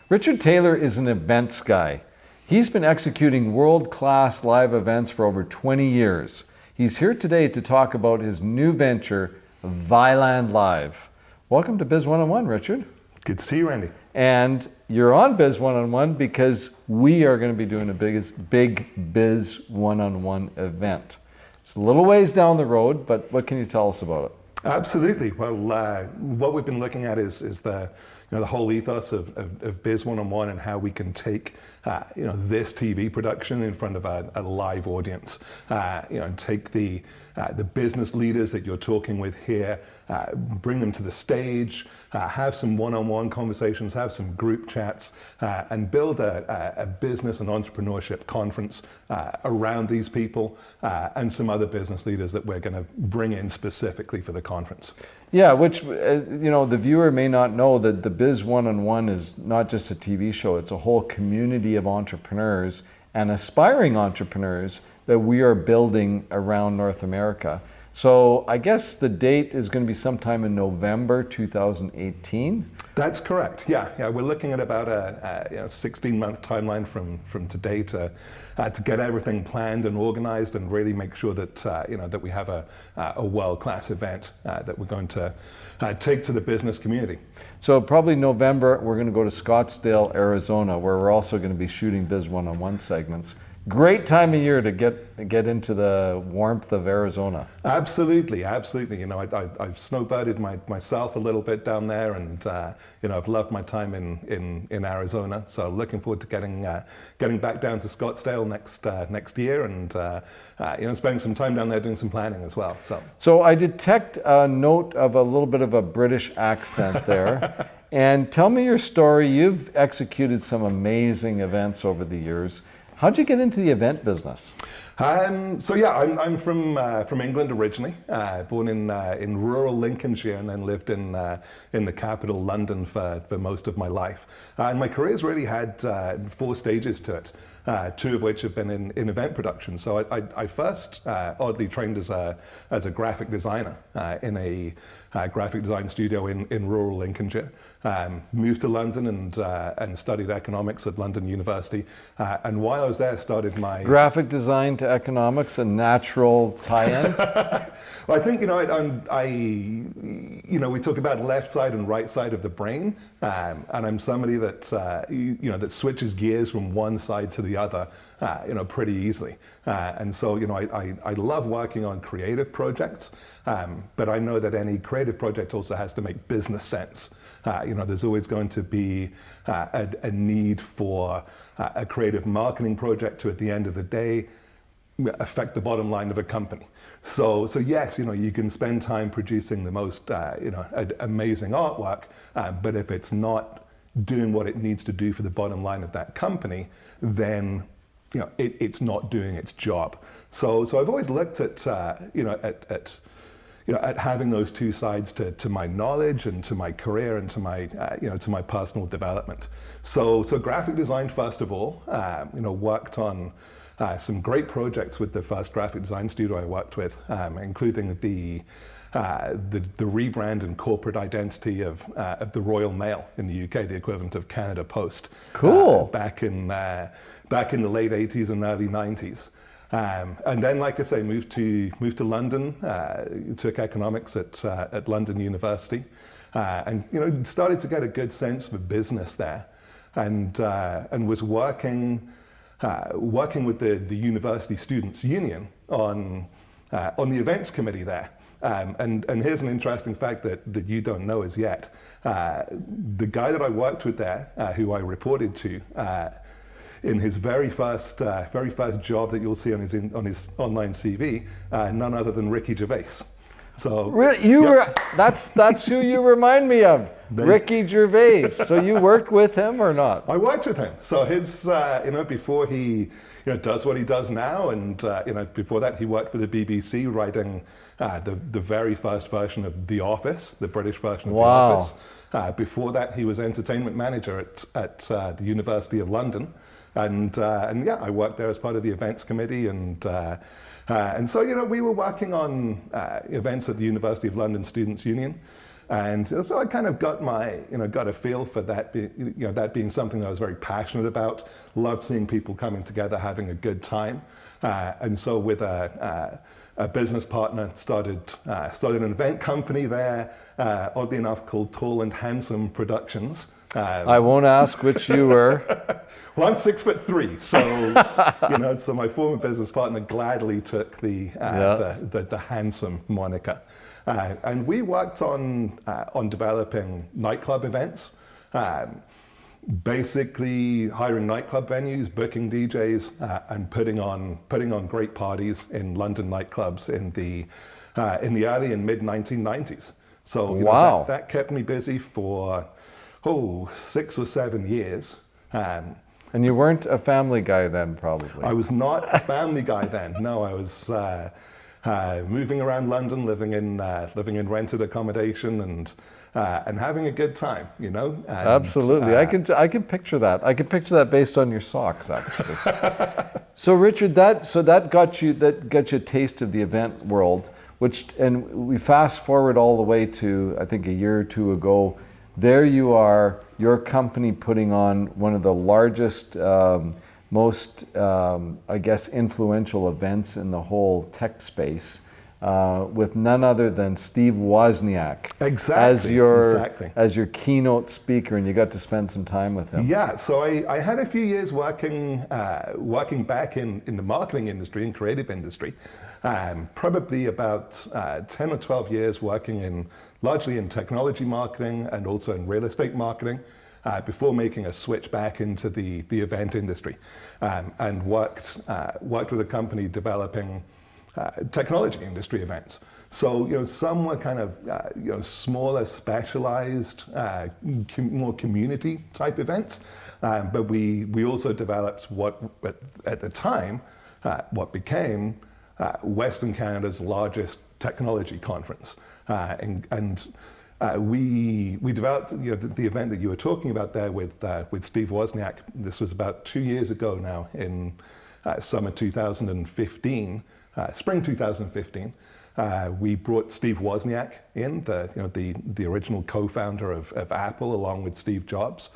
Richard Taylor is an events guy. He's been executing world-class live events for over 20 years. He's here today to talk about his new venture, Visland Live. Welcome to Biz One On One, Richard. Good to see you, Randy. And you're on Biz One On One because we are going to be doing a big Biz One On One event. It's a little ways down the road, but what can you tell us about it? Absolutely. Well, what we've been looking at is the whole ethos of Biz One On One and how we can take this TV production in front of a live audience. And take the business leaders that you're talking with here, bring them to the stage, have some one-on-one conversations, have some group chats, and build a business and entrepreneurship conference around these people and some other business leaders that we're going to bring in specifically for the conference. Yeah, which, the viewer may not know that the Biz One On One is not just a TV show, it's a whole community of entrepreneurs and aspiring entrepreneurs that we are building around North America. So I guess the date is going to be sometime in November 2018. That's correct. Yeah. We're looking at about a 16-month timeline from today to get everything planned and organized and really make sure that that we have a world-class event that we're going to take to the business community. So probably November, we're going to go to Scottsdale, Arizona, where we're also going to be shooting Biz One On One segments. Great time of year to get into the warmth of Arizona. Absolutely. I've snowbirded myself a little bit down there, and I've loved my time in Arizona. So looking forward to getting back down to Scottsdale next year, and spending some time down there doing some planning as well. So I detect a note of a little bit of a British accent there. And tell me your story. You've executed some amazing events over the years. How'd you get into the event business? I'm from England originally, born in rural Lincolnshire, and then lived in the capital, London, for most of my life. And my career's really had 4 stages to it, 2 of which have been in event production. So I first oddly trained as a graphic designer in a graphic design studio in rural Lincolnshire. Moved to London and studied economics at London University. And while I was there, started my graphic design to economics, a natural tie-in. Well, I think we talk about left side and right side of the brain, and I'm somebody that that switches gears from one side to the other, pretty easily. And so I love working on creative projects, but I know that any creative project also has to make business sense. There's always going to be a need for a creative marketing project to, at the end of the day, affect the bottom line of a company. So yes, you can spend time producing the most amazing artwork, but if it's not doing what it needs to do for the bottom line of that company, then it's not doing its job. So I've always looked at at having those 2 sides to my knowledge and to my career and to my to my personal development. So graphic design first of all, worked on some great projects with the first graphic design studio I worked with, including the rebrand and corporate identity of the Royal Mail in the UK, the equivalent of Canada Post. Cool. Back in the late 80s and early 90s. And then, like I say, moved to London, took economics at London University, and started to get a good sense for business there, and was working with the University Students' Union on the events committee there. And here's an interesting fact that you don't know as yet. The guy that I worked with there, who I reported to, in his very first job that you'll see on his online CV, none other than Ricky Gervais. So really, that's who you remind me of, Ricky Gervais. So you worked with him or not? I worked with him. So his before he does what he does now, and before that he worked for the BBC writing the very first version of The Office, the British version of The Office. Before that he was entertainment manager at the University of London. And I worked there as part of the events committee, and so we were working on events at the University of London Students' Union, And so I kind of got got a feel for that, that being something that I was very passionate about. Loved seeing people coming together, having a good time. And so with a business partner, started an event company there, oddly enough called Tall and Handsome Productions. I won't ask which you were. Well, I'm 6'3", so so my former business partner gladly took the handsome moniker, and we worked on developing nightclub events, basically hiring nightclub venues, booking DJs, and putting on great parties in London nightclubs in the early and mid 1990s. So wow, that kept me busy for 6 or 7 years. And you weren't a family guy then, probably. I was not a family guy then. No, I was moving around London, living in rented accommodation, and having a good time. And, absolutely, I can picture that. I can picture that based on your socks, actually. So, Richard, that got you a taste of the event world, and we fast forward all the way to, I think, a year or two ago. There you are, your company putting on one of the largest, most, influential events in the whole tech space, with none other than Steve Wozniak as your keynote speaker, and you got to spend some time with him. Yeah, so I had a few years working back in the marketing industry and creative industry, probably about 10 or 12 years working largely in technology marketing and also in real estate marketing, before making a switch back into the event industry, and worked with a company developing technology industry events. So some were kind of smaller, specialized, more community type events, but we also developed what at the time what became Western Canada's largest technology conference, and we developed the event that you were talking about there with Steve Wozniak. This was about 2 years ago now, in summer 2015, spring 2015. We brought Steve Wozniak in, the original co-founder of Apple, along with Steve Jobs.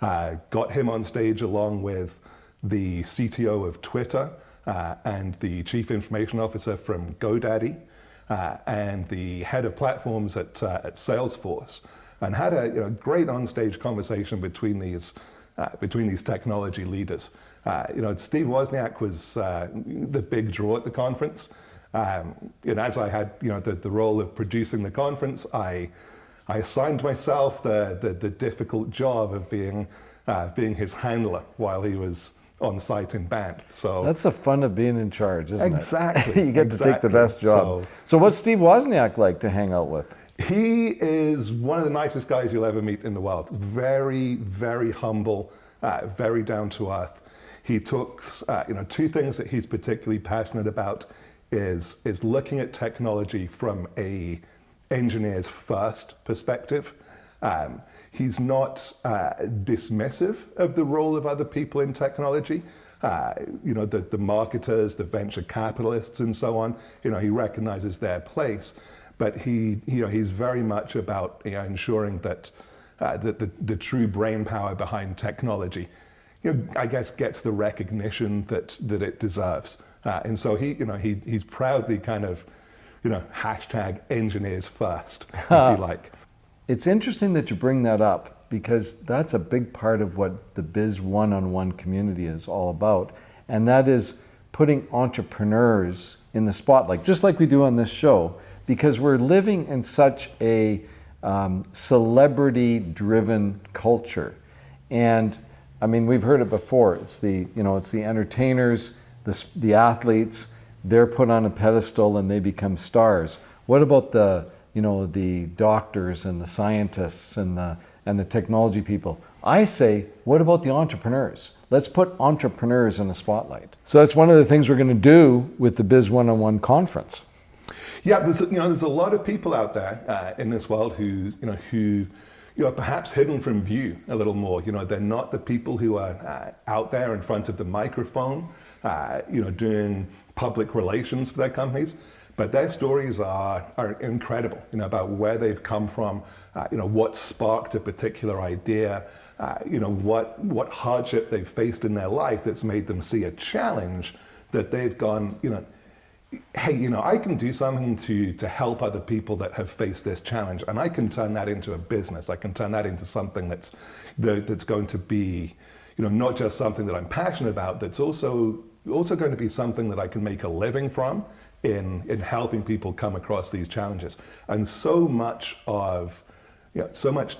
Got him on stage along with the CTO of Twitter, and the Chief Information Officer from GoDaddy, and the head of platforms at Salesforce, and had a great on-stage conversation between these technology leaders. Steve Wozniak was the big draw at the conference. As I had the role of producing the conference, I assigned myself the difficult job of being his handler while he was on site in Banff. So that's the fun of being in charge, isn't it? Exactly. You get to take the best job. So what's Steve Wozniak like to hang out with? He is one of the nicest guys you'll ever meet in the world. Very, very humble, very down to earth. He talks, two things that he's particularly passionate about is looking at technology from a engineer's first perspective. He's not dismissive of the role of other people in technology, the marketers, the venture capitalists, and so on. He recognizes their place, but he's very much about ensuring that the true brain power behind technology, I guess, gets the recognition that it deserves. And so he's proudly kind of, hashtag engineers first, if you like. It's interesting that you bring that up, because that's a big part of what the Biz One On One community is all about. And that is putting entrepreneurs in the spotlight, just like we do on this show, because we're living in such a celebrity-driven culture. And I mean, we've heard it before. It's the entertainers, the athletes, they're put on a pedestal and they become stars. What about the doctors and the scientists and the technology people? I say, what about the entrepreneurs? Let's put entrepreneurs in the spotlight. So that's one of the things we're going to do with the Biz One On One conference. Yeah, there's a lot of people out there in this world who are perhaps hidden from view a little more. They're not the people who are out there in front of the microphone, doing public relations for their companies. but their stories are incredible, about where they've come from, what sparked a particular idea, what hardship they've faced in their life that's made them see a challenge that they've gone, hey, I can do something to help other people that have faced this challenge, and I can turn that into a business. I can turn that into something that's going to be, not just something that I'm passionate about, that's also going to be something that I can make a living from in helping people come across these challenges. And so much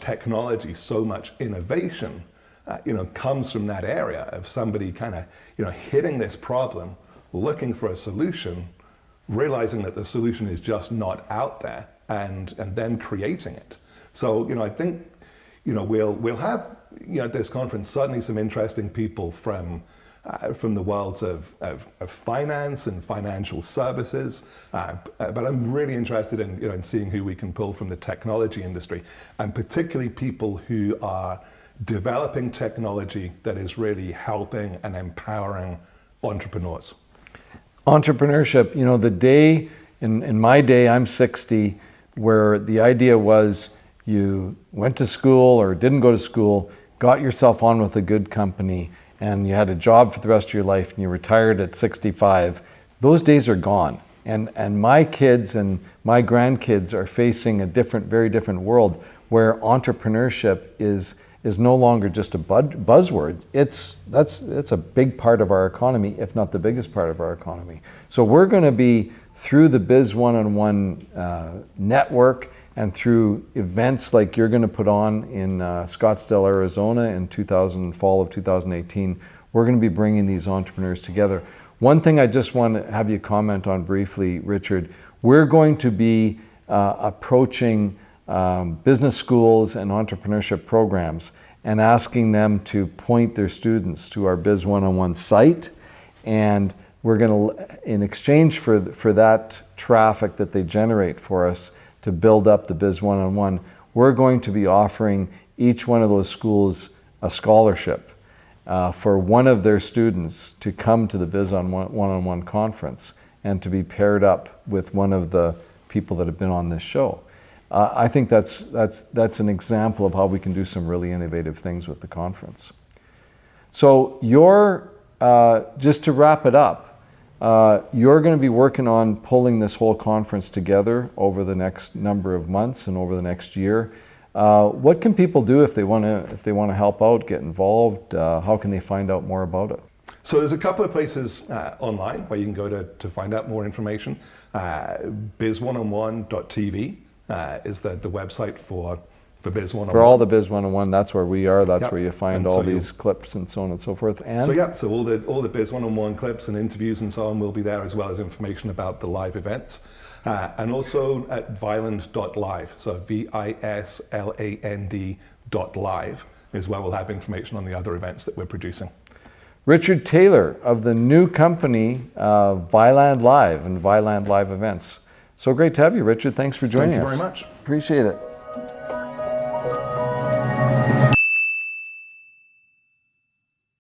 technology, so much innovation, comes from that area of somebody kind of, hitting this problem, looking for a solution, realizing that the solution is just not out there, and then creating it. So, I think, we'll have, at this conference, certainly some interesting people from the worlds of finance and financial services, but I'm really interested in seeing who we can pull from the technology industry, and particularly people who are developing technology that is really helping and empowering entrepreneurs. Entrepreneurship, the day, in my day, I'm 60, where the idea was you went to school or didn't go to school, got yourself on with a good company, and you had a job for the rest of your life, and you retired at 65. Those days are gone. And my kids and my grandkids are facing a very different world where entrepreneurship is no longer just a buzzword. It's a big part of our economy, if not the biggest part of our economy. So we're going to be, through the Biz One On One network and through events like you're going to put on in Scottsdale, Arizona in fall of 2018, we're going to be bringing these entrepreneurs together. One thing I just want to have you comment on briefly, Richard, we're going to be approaching business schools and entrepreneurship programs and asking them to point their students to our Biz One On One site, and we're going to, in exchange for that traffic that they generate for us to build up the Biz One On One, we're going to be offering each one of those schools a scholarship for one of their students to come to the Biz One On One conference and to be paired up with one of the people that have been on this show. I think that's an example of how we can do some really innovative things with the conference. So just to wrap it up, you're going to be working on pulling this whole conference together over the next number of months and over the next year. What can people do if they want to help out, get involved? How can they find out more about it? So there's a couple of places online where you can go to find out more information. Biz1on1.tv is the website for Biz One On One. For all the Biz One On One, that's where we are. That's where you find all these clips and so on and so forth. And so all the Biz One On One clips and interviews and so on will be there, as well as information about the live events. And also at Visland.live, so Visland.live is where we'll have information on the other events that we're producing. Richard Taylor of the new company Visland Live and Visland Live Events. So great to have you, Richard. Thanks for joining us. Thank you very much. Appreciate it.